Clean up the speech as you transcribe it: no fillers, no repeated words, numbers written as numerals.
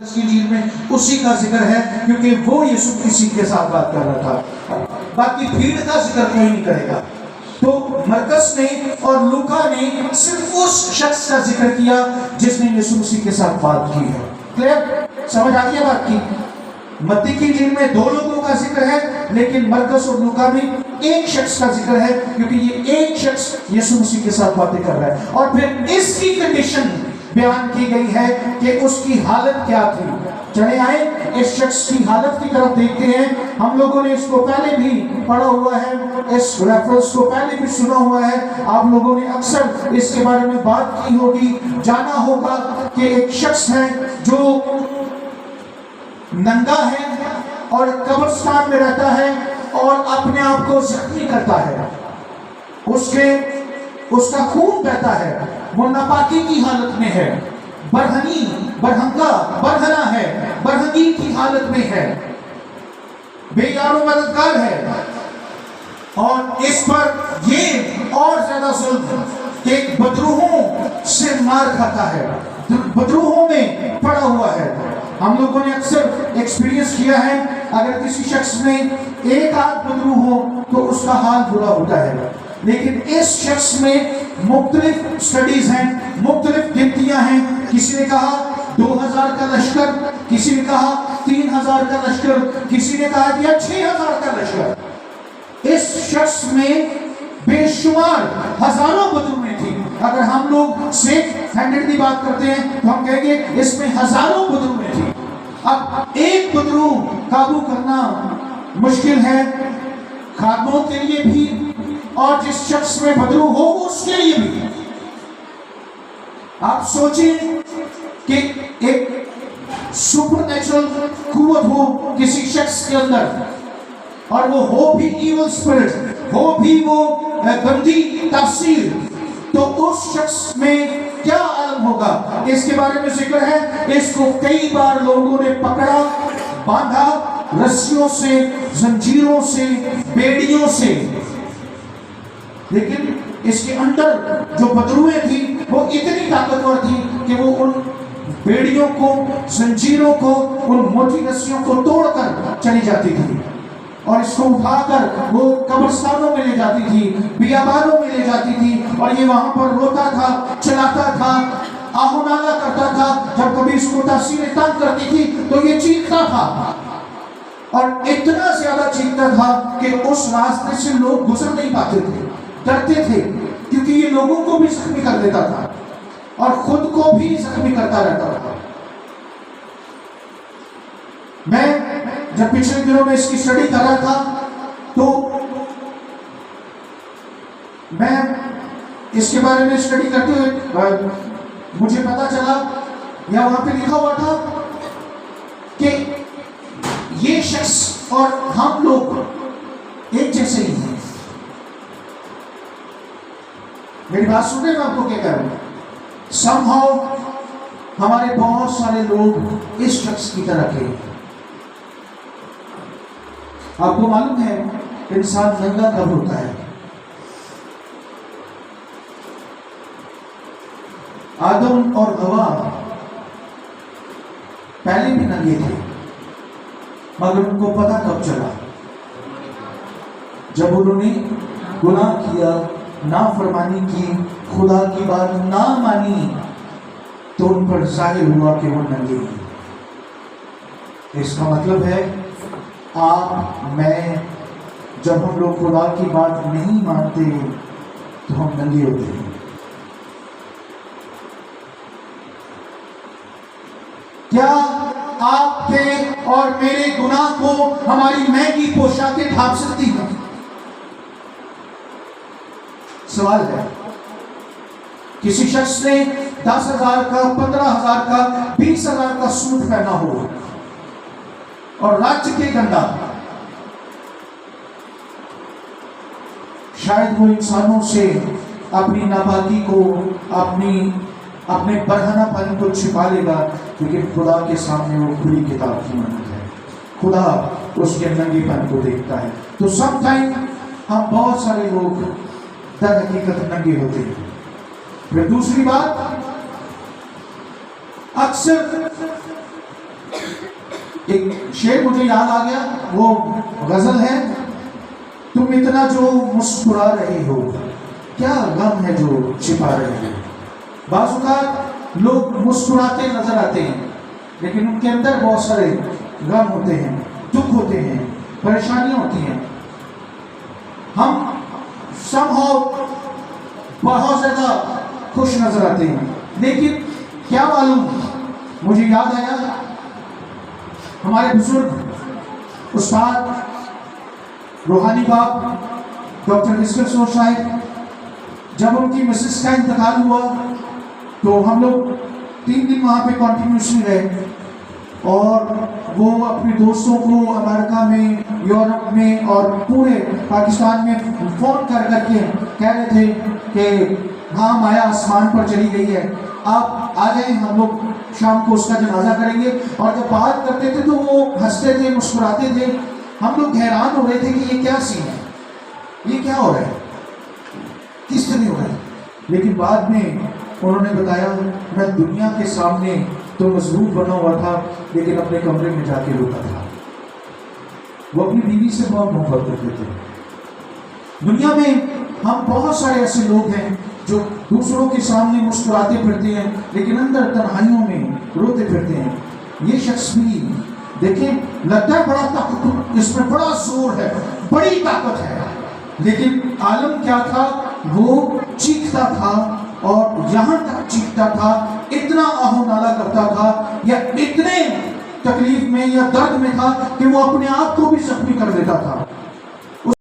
اس کی انجیل میں اسی کا ذکر ہے کیونکہ وہ یسوع مسیح کے ساتھ بات کر رہا تھا. باقی بھیڑ کا ذکر کوئی نہیں کرے گا. تو مرکز نے اور لوکا نے صرف اس شخص کا ذکر کیا جس نے یسوع مسیح کے ساتھ بات کی ہے. کلیئر؟ سمجھ آتی ہے بات کی؟ متی کی انجیل میں دو لوگوں کا ذکر ہے لیکن مرکز اور لوکا میں ایک شخص کا ذکر ہے کیونکہ یہ ایک شخص یسوع مسیح کے ساتھ باتیں کر رہا ہے. اور پھر اس کی کنڈیشن بیان کی گئی ہے کہ اس کی حالت کیا تھی. چلے آئیں اس شخص کی حالت کی طرف دیکھتے ہیں. ہم لوگوں نے اس کو پہلے بھی پڑھا ہوا ہے, اس ریفرنس کو پہلے بھی سنا ہوا ہے. آپ لوگوں نے اکثر اس کے بارے میں بات کی ہوگی, جانا ہوگا کہ ایک شخص ہے جو ننگا ہے اور قبرستان میں رہتا ہے اور اپنے آپ کو زخمی کرتا ہے. اس کا خون بہتا ہے, وہ ناپاکی کی حالت میں ہے, برہنگا ہے, برہنگی کی حالت میں ہے, بے یار و مددگار ہے. اور اس پر یہ اور زیادہ ظلم کہ بدروہوں سے مار کھاتا ہے, بدروہوں میں پڑا ہوا ہے. ہم لوگوں نے اکثر ایکسپیرینس کیا ہے, اگر کسی شخص میں ایک آدھ بدروہ ہو تو اس کا حال برا ہوتا ہے. لیکن اس شخص میں مختلف سٹڈیز ہیں, مختلف گنتیاں ہیں. کسی نے کہا 2000 کا لشکر, کسی نے کہا 3000 کا لشکر, کسی نے کہا دیا 6000 کا لشکر. اس شخص میں بے شمار ہزاروں بدروہیں تھیں. اگر ہم لوگ سیف ہینڈڈ کی بات کرتے ہیں تو ہم کہیں گے اس میں ہزاروں بدروہیں تھیں. اب ایک بدروہ قابو کرنا مشکل ہے, خادموں کے لیے بھی اور جس شخص میں بدروہ ہو اس کے لیے بھی. آپ سوچیں کہ ایک سپر نیچرل قوت ہو کسی شخص کے اندر اور وہ ہو بھی ایول اسپرٹ, ہو بھی وہ گندی تاثیر, تو اس شخص میں کیا عالم ہوگا. اس کے بارے میں ذکر ہے, اس کو کئی بار لوگوں نے پکڑا, باندھا رسیوں سے, زنجیروں سے, بیڑیوں سے, لیکن اس کے اندر جو بدروہیں تھی وہ اتنی طاقتور تھی کہ وہ ان بیڑیوں کو, زنجیروں کو, ان موٹی رسیوں کو توڑ کر چلی جاتی تھی اور اس کو اٹھا کر وہ قبرستانوں میں لے جاتی تھی, بیابانوں میں لے جاتی تھی, اور یہ وہاں پر روتا تھا, چلاتا تھا, آہو نالا کرتا تھا. جب کبھی اس کو تاثیریں تنگ کرتی تھی تو یہ چیختا تھا, اور اتنا زیادہ چیختا تھا کہ اس راستے سے لوگ گزر نہیں پاتے تھے, ڈرتے تھے, کیونکہ یہ لوگوں کو بھی زخمی کر دیتا تھا اور خود کو بھی زخمی کرتا رہتا تھا. میں جب پچھلے دنوں میں اس کی اسٹڈی کر رہا تھا تو میں اس کے بارے میں اسٹڈی کرتے ہوئے مجھے پتا چلا, یا وہاں پہ لکھا ہوا تھا کہ یہ شخص اور ہم لوگ ایک جیسے ہی ہیں. میری بات سن رہے ہیں, میں آپ کو کیا کہہ رہا ہوں. somehow ہمارے بہت سارے لوگ اس شخص کی طرح کے. آپ کو معلوم ہے انسان ننگا کب ہوتا ہے؟ آدم اور حوا پہلے بھی ننگے تھے, مگر ان کو پتہ کب چلا؟ جب انہوں نے گناہ کیا, نافرمانی کی, خدا کی بات نہ مانی, تو ان پر ظاہر ہوا کہ وہ ننگے ہیں. اس کا مطلب ہے آپ میں جب ہم لوگ خدا کی بات نہیں مانتے تو ہم ننگے ہوتے ہیں. کیا آپ کے اور میرے گناہ کو ہماری مہنگی پوشاکیں ڈھانپ سکتی ہیں؟ سوال ہے. کسی شخص نے 10,000 کا, 15,000 کا, 20,000 کا سوٹ پہنا ہو اور راج کے گندا, شاید وہ انسانوں سے اپنی ناپاکی کو, اپنے برہنہ پن کو چھپا لے گا, لیکن خدا کے سامنے وہ کھلی کتاب کی مانند ہے. خدا اس کے ننگے پن کو دیکھتا ہے. تو سم ٹائم ہم بہت سارے لوگ در حقیقت ننگے ہوتے ہیں. پھر دوسری بات, اکثر ایک شعر مجھے یاد آ گیا، وہ غزل ہے، تم اتنا جو مسکرا رہی ہو، کیا غم ہے جو چھپا رہی ہو۔ بعض اوقات لوگ مسکراتے نظر آتے ہیں لیکن ان کے اندر بہت سارے غم ہوتے ہیں، دکھ ہوتے ہیں، پریشانیاں ہوتی ہیں۔ ہم somehow بہت زیادہ خوش نظر آتے ہیں، لیکن کیا معلوم، مجھے یاد آیا ہمارے بزرگ استاد روحانی باپ ڈاکٹر اسکر سور صاحب، جب ان کی مسز کا انتقال ہوا تو ہم لوگ 3 دن وہاں پہ کنٹینیوسلی رہے، اور وہ اپنے دوستوں کو امریکہ میں، یورپ میں اور پورے پاکستان میں فون کر کر کے کہہ رہے تھے کہ ہاں مایا آسمان پر چلی گئی ہے، آپ آ جائیں، ہم لوگ شام کو اس کا جنازہ کریں گے۔ اور جب بات کرتے تھے تو وہ ہنستے تھے، مسکراتے تھے، ہم لوگ حیران ہو رہے تھے کہ یہ کیا سین ہے، یہ کیا ہو رہا ہے، کس طرح ہو رہا ہے۔ لیکن بعد میں انہوں نے بتایا، میں دنیا کے سامنے تو مضبوط بنا ہوا تھا لیکن اپنے کمرے میں جا کے روتا تھا۔ وہ اپنی بیوی سے بہت محبت کرتے تھے۔ دنیا میں ہم بہت سارے ایسے لوگ ہیں جو دوسروں کے سامنے مسکراتے پھرتے ہیں لیکن اندر تنہائیوں میں روتے پھرتے ہیں۔ یہ شخص بھی دیکھیں، لگتا ہے بڑا طاقت، اس میں بڑا زور ہے، بڑی طاقت ہے، لیکن عالم کیا تھا، وہ چیختا تھا، اور یہاں تک چیختا تھا، اتنا آہو نالا کرتا تھا، یا اتنے تکلیف میں یا درد میں تھا کہ وہ اپنے آپ کو بھی زخمی کر دیتا تھا۔